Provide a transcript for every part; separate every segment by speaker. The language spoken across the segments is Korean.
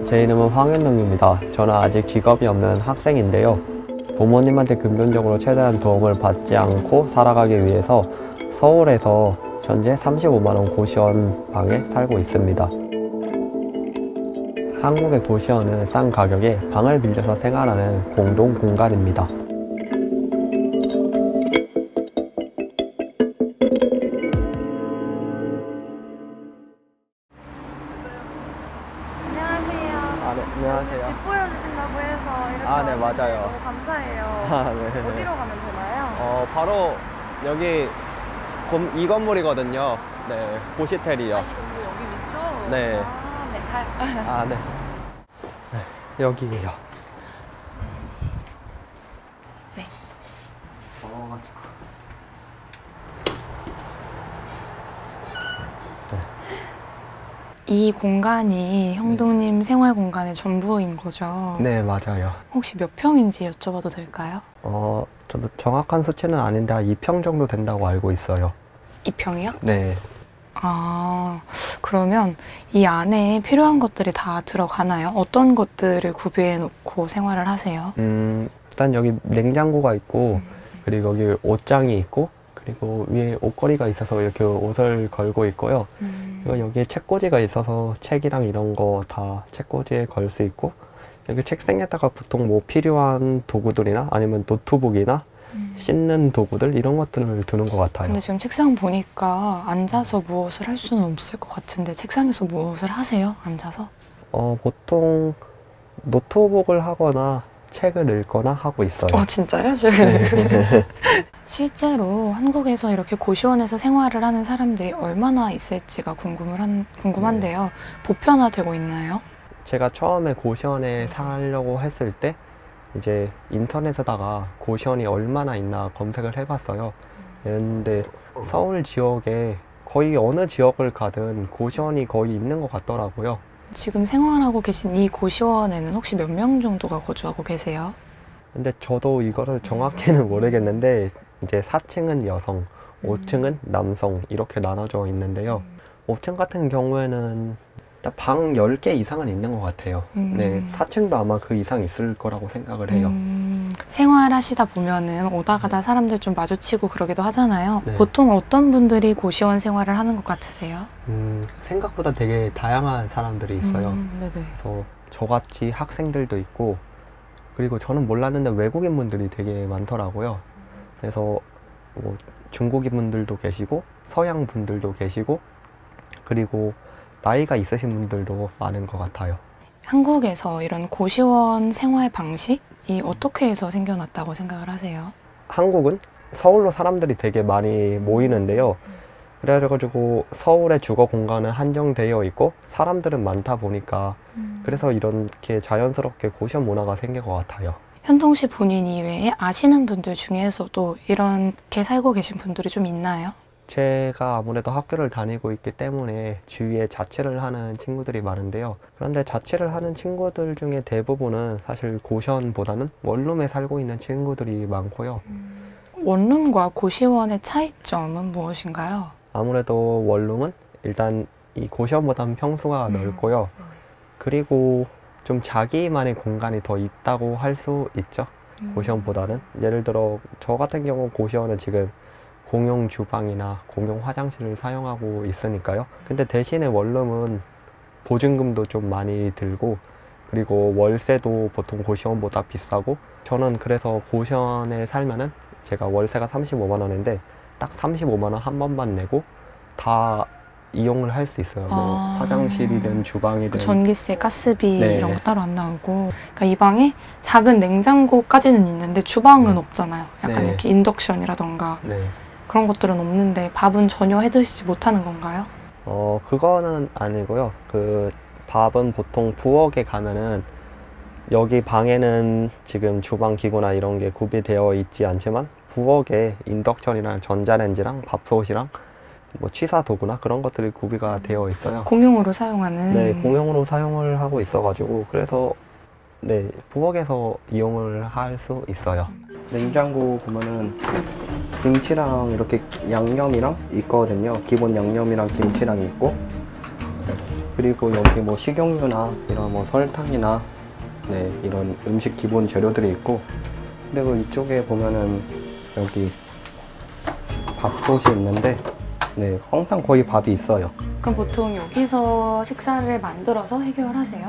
Speaker 1: 제 이름은 황현동입니다. 저는 아직 직업이 없는 학생인데요. 부모님한테 근본적으로 최대한 도움을 받지 않고 살아가기 위해서 서울에서 현재 35만 원 고시원 방에 살고 있습니다. 한국의 고시원은 싼 가격에 방을 빌려서 생활하는 공동 공간입니다. 안녕하세요.
Speaker 2: 집 보여주신다고 해서 이렇게
Speaker 1: 네, 맞아요.
Speaker 2: 너무 감사해요.
Speaker 1: 네.
Speaker 2: 어디로 가면 되나요?
Speaker 1: 바로 여기 이 건물이거든요. 네, 고시텔이요.
Speaker 2: 이 건물 여기 위쪽?
Speaker 1: 네.
Speaker 2: 네.
Speaker 1: 네. 네, 여기에요.
Speaker 2: 네.
Speaker 1: 더워가지고.
Speaker 2: 이 공간이 형동님 생활 공간의 전부인 거죠?
Speaker 1: 네, 맞아요.
Speaker 2: 혹시 몇 평인지 여쭤봐도 될까요?
Speaker 1: 저도 정확한 수치는 아닌데 2평 정도 된다고 알고 있어요.
Speaker 2: 2평이요?
Speaker 1: 네.
Speaker 2: 그러면 이 안에 필요한 것들이 다 들어가나요? 어떤 것들을 구비해 놓고 생활을 하세요?
Speaker 1: 일단 여기 냉장고가 있고, 그리고 여기 옷장이 있고, 그리고 위에 옷걸이가 있어서 이렇게 옷을 걸고 있고요. 그리고 여기에 책꽂이가 있어서 책이랑 이런 거 다 책꽂이에 걸 수 있고, 여기 책상에다가 보통 뭐 필요한 도구들이나 아니면 노트북이나 씻는 도구들 이런 것들을 두는 것 같아요.
Speaker 2: 근데 지금 책상 보니까 앉아서 무엇을 할 수는 없을 것 같은데 책상에서 무엇을 하세요? 앉아서?
Speaker 1: 보통 노트북을 하거나 책을 읽거나 하고 있어요.
Speaker 2: 진짜요?
Speaker 1: 네.
Speaker 2: 실제로 한국에서 이렇게 고시원에서 생활을 하는 사람들이 얼마나 있을지가 궁금한데요.
Speaker 1: 네.
Speaker 2: 보편화되고 있나요?
Speaker 1: 제가 처음에 고시원에 살려고 했을 때 이제 인터넷에다가 고시원이 얼마나 있나 검색을 해봤어요. 근데 서울 지역에 거의 어느 지역을 가든 고시원이 거의 있는 것 같더라고요.
Speaker 2: 지금 생활하고 계신 이 고시원에는 혹시 몇 명 정도가 거주하고 계세요?
Speaker 1: 근데 저도 이거를 정확히는 모르겠는데 이제 4층은 여성, 5층은 남성 이렇게 나눠져 있는데요. 5층 같은 경우에는 방 10개 이상은 있는 것 같아요. 네, 4층도 아마 그 이상 있을 거라고 생각을 해요.
Speaker 2: 생활하시다 보면은 오다 가다 사람들 좀 마주치고 그러기도 하잖아요.
Speaker 1: 네.
Speaker 2: 보통 어떤 분들이 고시원 생활을 하는 것 같으세요?
Speaker 1: 생각보다 되게 다양한 사람들이 있어요.
Speaker 2: 네네.
Speaker 1: 그래서 저같이 학생들도 있고, 그리고 저는 몰랐는데 외국인 분들이 되게 많더라고요. 그래서 뭐 중국인 분들도 계시고 서양 분들도 계시고, 그리고 나이가 있으신 분들도 많은 것 같아요.
Speaker 2: 한국에서 이런 고시원 생활 방식이 어떻게 해서 생겨났다고 생각을 하세요?
Speaker 1: 한국은 서울로 사람들이 되게 많이 모이는데요. 그래가지고 서울의 주거 공간은 한정되어 있고 사람들은 많다 보니까 그래서 이렇게 자연스럽게 고시원 문화가 생긴 것 같아요.
Speaker 2: 현동 씨 본인 이외에 아시는 분들 중에서도 이렇게 살고 계신 분들이 좀 있나요?
Speaker 1: 제가 아무래도 학교를 다니고 있기 때문에 주위에 자취를 하는 친구들이 많은데요. 그런데 자취를 하는 친구들 중에 대부분은 사실 고시원보다는 원룸에 살고 있는 친구들이 많고요.
Speaker 2: 원룸과 고시원의 차이점은 무엇인가요?
Speaker 1: 아무래도 원룸은 일단 이 고시원보다는 평수가 넓고요. 그리고 좀 자기만의 공간이 더 있다고 할 수 있죠. 고시원보다는. 예를 들어 저 같은 경우 고시원은 지금 공용 주방이나 공용 화장실을 사용하고 있으니까요. 근데 대신에 원룸은 보증금도 좀 많이 들고, 그리고 월세도 보통 고시원보다 비싸고, 저는 그래서 고시원에 살면은 제가 월세가 35만 원인데 딱 35만 원 한 번만 내고 다 이용을 할 수 있어요. 뭐 화장실이든 주방이든
Speaker 2: 전기세, 가스비
Speaker 1: 네.
Speaker 2: 이런 거 따로 안 나오고. 그러니까 이 방에 작은 냉장고까지는 있는데 주방은 없잖아요. 약간
Speaker 1: 네.
Speaker 2: 이렇게 인덕션이라던가
Speaker 1: 네.
Speaker 2: 그런 것들은 없는데 밥은 전혀 해 드시지 못하는 건가요?
Speaker 1: 그거는 아니고요. 그 밥은 보통 부엌에 가면은 여기 방에는 지금 주방 기구나 이런 게 구비되어 있지 않지만 부엌에 인덕션이랑 전자레인지랑 밥솥이랑 뭐 취사 도구나 그런 것들이 구비가 되어 있어요.
Speaker 2: 공용으로 사용하는.
Speaker 1: 네, 공용으로 사용을 하고 있어가지고 그래서 네, 부엌에서 이용을 할 수 있어요.
Speaker 3: 냉장고 보면은 김치랑 이렇게 양념이랑 있거든요. 기본 양념이랑 김치랑 있고, 그리고 여기 뭐 식용유나 이런 뭐 설탕이나 네, 이런 음식 기본 재료들이 있고, 그리고 이쪽에 보면은 여기 밥솥이 있는데 네, 항상 거의 밥이 있어요.
Speaker 2: 그럼 보통 여기서 식사를 만들어서 해결하세요?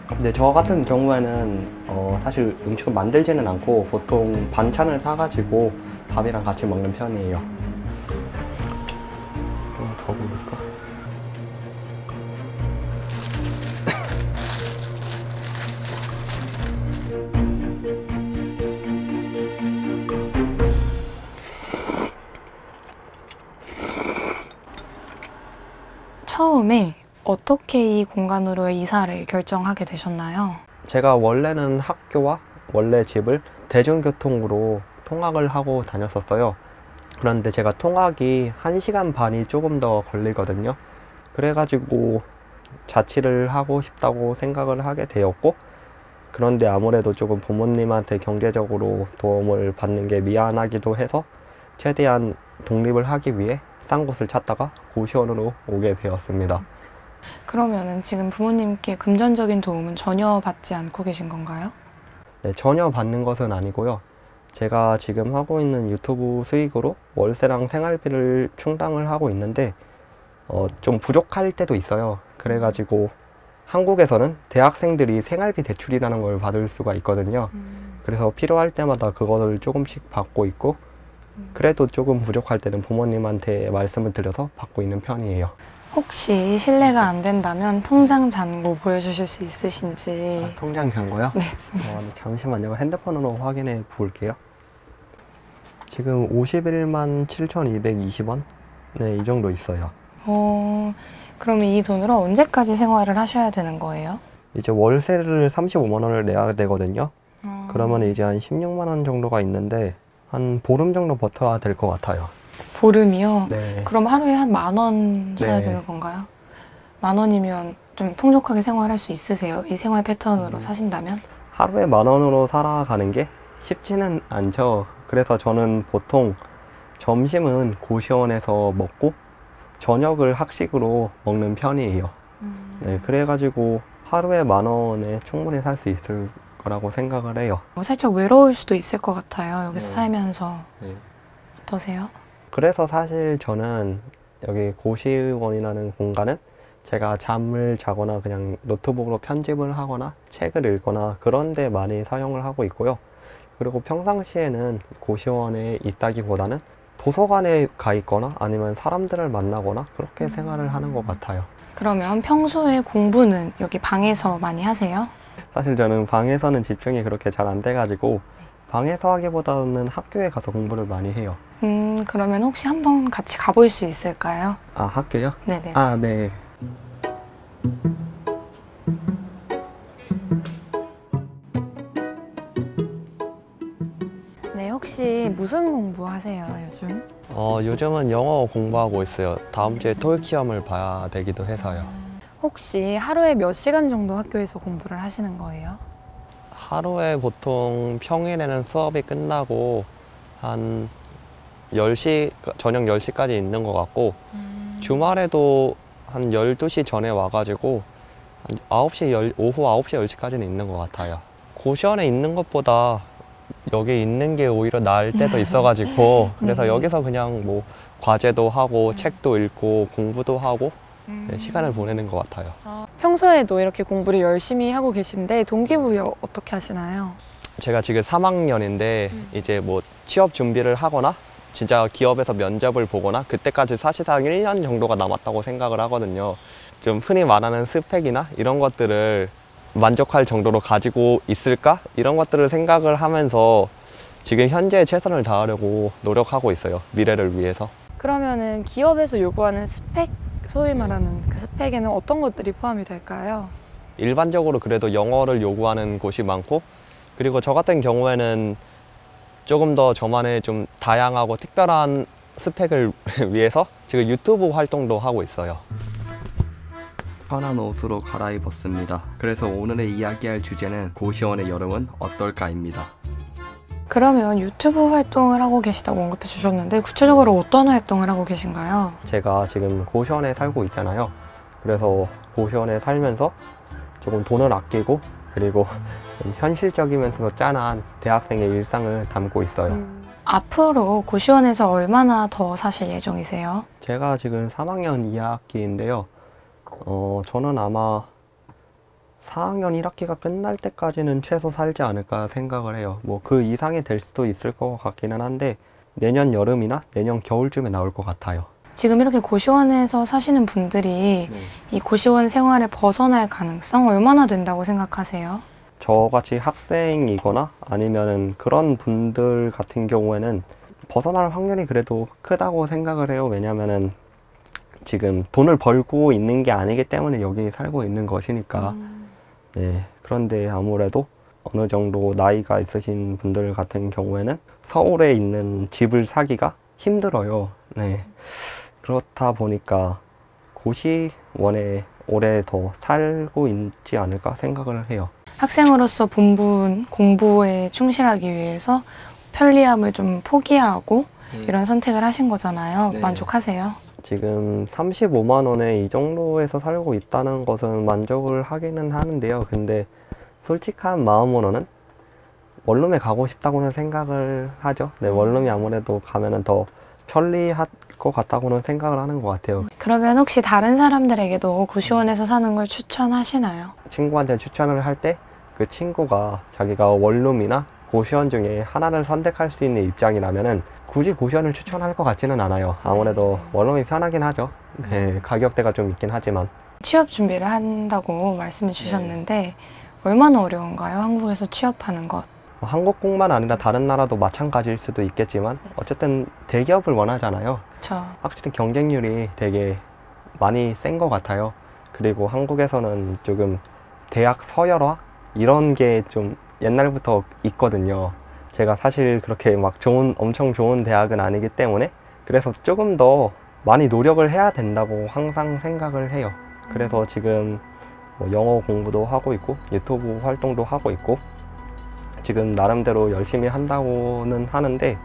Speaker 3: 근데 저 같은 경우에는 사실 음식을 만들지는 않고 보통 반찬을 사가지고 밥이랑 같이 먹는 편이에요. 좀 더 볼까?
Speaker 2: 처음에 어떻게 이 공간으로 이사를 결정하게 되셨나요?
Speaker 1: 제가 원래는 학교와 원래 집을 대중교통으로 통학을 하고 다녔었어요. 그런데 제가 통학이 1시간 반이 조금 더 걸리거든요. 그래가지고 자취를 하고 싶다고 생각을 하게 되었고, 그런데 아무래도 조금 부모님한테 경제적으로 도움을 받는 게 미안하기도 해서 최대한 독립을 하기 위해 싼 곳을 찾다가 고시원으로 오게 되었습니다.
Speaker 2: 그러면은 지금 부모님께 금전적인 도움은 전혀 받지 않고 계신 건가요?
Speaker 1: 네, 전혀 받는 것은 아니고요. 제가 지금 하고 있는 유튜브 수익으로 월세랑 생활비를 충당을 하고 있는데 좀 부족할 때도 있어요. 그래가지고 한국에서는 대학생들이 생활비 대출이라는 걸 받을 수가 있거든요. 그래서 필요할 때마다 그거를 조금씩 받고 있고, 그래도 조금 부족할 때는 부모님한테 말씀을 드려서 받고 있는 편이에요.
Speaker 2: 혹시 실례가 안 된다면 통장 잔고 보여주실 수 있으신지.
Speaker 1: 통장 잔고요?
Speaker 2: 네.
Speaker 1: 잠시만요. 핸드폰으로 확인해 볼게요. 지금 51만 7,220원? 네, 이 정도 있어요.
Speaker 2: 그러면 이 돈으로 언제까지 생활을 하셔야 되는 거예요?
Speaker 1: 이제 월세를 35만 원을 내야 되거든요. 그러면 이제 한 16만 원 정도가 있는데 한 보름 정도 버텨야 될 것 같아요.
Speaker 2: 보름이요?
Speaker 1: 네.
Speaker 2: 그럼 하루에 한 10,000원 써야
Speaker 1: 네.
Speaker 2: 되는 건가요? 10,000원이면 좀 풍족하게 생활할 수 있으세요? 이 생활 패턴으로 사신다면?
Speaker 1: 하루에 10,000원으로 살아가는 게 쉽지는 않죠. 그래서 저는 보통 점심은 고시원에서 먹고 저녁을 학식으로 먹는 편이에요. 네, 그래가지고 하루에 10,000원에 충분히 살 수 있을 거라고 생각을 해요.
Speaker 2: 살짝 외로울 수도 있을 것 같아요. 여기서
Speaker 1: 네.
Speaker 2: 살면서.
Speaker 1: 네.
Speaker 2: 어떠세요?
Speaker 1: 그래서 사실 저는 여기 고시원이라는 공간은 제가 잠을 자거나 그냥 노트북으로 편집을 하거나 책을 읽거나 그런 데 많이 사용을 하고 있고요. 그리고 평상시에는 고시원에 있다기보다는 도서관에 가 있거나 아니면 사람들을 만나거나 그렇게 생활을 하는 것 같아요.
Speaker 2: 그러면 평소에 공부는 여기 방에서 많이 하세요?
Speaker 1: 사실 저는 방에서는 집중이 그렇게 잘 안 돼가지고 방에서 하기보다는 학교에 가서 공부를 많이 해요.
Speaker 2: 그러면 혹시 한번 같이 가볼 수 있을까요?
Speaker 1: 아, 학교요?
Speaker 2: 네네.
Speaker 1: 아, 네.
Speaker 2: 네, 혹시 무슨 공부하세요, 요즘?
Speaker 1: 요즘은 영어 공부하고 있어요. 다음 주에 토익 시험을 봐야 되기도 해서요.
Speaker 2: 혹시 하루에 몇 시간 정도 학교에서 공부를 하시는 거예요?
Speaker 1: 하루에 보통 평일에는 수업이 끝나고 한 10시, 저녁 10시까지 있는 것 같고 주말에도 한 12시 전에 와가지고 한 9시, 오후 9시, 10시까지는 있는 것 같아요. 고시원에 있는 것보다 여기 있는 게 오히려 나을 때도 있어가지고 그래서 여기서 그냥 뭐 과제도 하고 책도 읽고 공부도 하고 네, 시간을 보내는 것 같아요.
Speaker 2: 평소에도 이렇게 공부를 열심히 하고 계신데 동기부여 어떻게 하시나요?
Speaker 1: 제가 지금 3학년인데 이제 뭐 취업 준비를 하거나 진짜 기업에서 면접을 보거나 그때까지 사실상 1년 정도가 남았다고 생각을 하거든요. 좀 흔히 말하는 스펙이나 이런 것들을 만족할 정도로 가지고 있을까? 이런 것들을 생각을 하면서 지금 현재 최선을 다하려고 노력하고 있어요. 미래를 위해서.
Speaker 2: 그러면은 기업에서 요구하는 스펙, 소위 말하는 그 스펙에는 어떤 것들이 포함이 될까요?
Speaker 1: 일반적으로 그래도 영어를 요구하는 곳이 많고, 그리고 저 같은 경우에는 조금 더 저만의 좀 다양하고 특별한 스펙을 위해서 지금 유튜브 활동도 하고 있어요. 편한 옷으로 갈아입었습니다. 그래서 오늘의 이야기할 주제는 고시원의 여름은 어떨까입니다.
Speaker 2: 그러면 유튜브 활동을 하고 계시다고 언급해 주셨는데 구체적으로 어떤 활동을 하고 계신가요?
Speaker 1: 제가 지금 고시원에 살고 있잖아요. 그래서 고시원에 살면서 조금 돈을 아끼고 그리고 좀 현실적이면서도 짠한 대학생의 일상을 담고 있어요.
Speaker 2: 앞으로 고시원에서 얼마나 더 사실 예정이세요?
Speaker 1: 제가 지금 3학년 2학기인데요. 저는 아마 4학년 1학기가 끝날 때까지는 최소 살지 않을까 생각을 해요. 뭐 그 이상이 될 수도 있을 것 같기는 한데 내년 여름이나 내년 겨울쯤에 나올 것 같아요.
Speaker 2: 지금 이렇게 고시원에서 사시는 분들이 이 고시원 생활을 벗어날 가능성 얼마나 된다고 생각하세요?
Speaker 1: 저같이 학생이거나 아니면은 그런 분들 같은 경우에는 벗어날 확률이 그래도 크다고 생각을 해요. 왜냐면은 지금 돈을 벌고 있는 게 아니기 때문에 여기 살고 있는 것이니까. 네. 그런데 아무래도 어느 정도 나이가 있으신 분들 같은 경우에는 서울에 있는 집을 사기가 힘들어요. 네. 그렇다 보니까 고시원에 오래 더 살고 있지 않을까 생각을 해요.
Speaker 2: 학생으로서 본분 공부에 충실하기 위해서 편리함을 좀 포기하고 이런 선택을 하신 거잖아요.
Speaker 1: 네.
Speaker 2: 만족하세요?
Speaker 1: 지금 35만 원에 이 정도에서 살고 있다는 것은 만족을 하기는 하는데요. 근데 솔직한 마음으로는 원룸에 가고 싶다고는 생각을 하죠. 네, 원룸이 아무래도 가면은 더 편리할 것 같다고는 생각을 하는 것 같아요.
Speaker 2: 그러면 혹시 다른 사람들에게도 고시원에서 사는 걸 추천하시나요?
Speaker 1: 친구한테 추천을 할 때 그 친구가 자기가 원룸이나 고시원 중에 하나를 선택할 수 있는 입장이라면은 굳이 고시원을 추천할 것 같지는 않아요. 아무래도 원룸이 편하긴 하죠. 네, 가격대가 좀 있긴 하지만.
Speaker 2: 취업 준비를 한다고 말씀해 주셨는데 얼마나 어려운가요? 한국에서 취업하는 것.
Speaker 1: 한국뿐만 아니라 다른 나라도 마찬가지일 수도 있겠지만 어쨌든 대기업을 원하잖아요.
Speaker 2: 그렇죠.
Speaker 1: 확실히 경쟁률이 되게 많이 센 것 같아요. 그리고 한국에서는 조금 대학 서열화 이런 게 좀 옛날부터 있거든요. 제가 사실 그렇게 막 엄청 좋은 대학은 아니기 때문에 그래서 조금 더 많이 노력을 해야 된다고 항상 생각을 해요. 그래서 지금 뭐 영어 공부도 하고 있고 유튜브 활동도 하고 있고 지금 나름대로 열심히 한다고는 하는데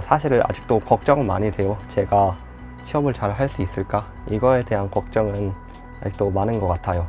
Speaker 1: 사실 아직도 걱정은 많이 돼요. 제가 취업을 잘 할 수 있을까? 이거에 대한 걱정은 아직도 많은 것 같아요.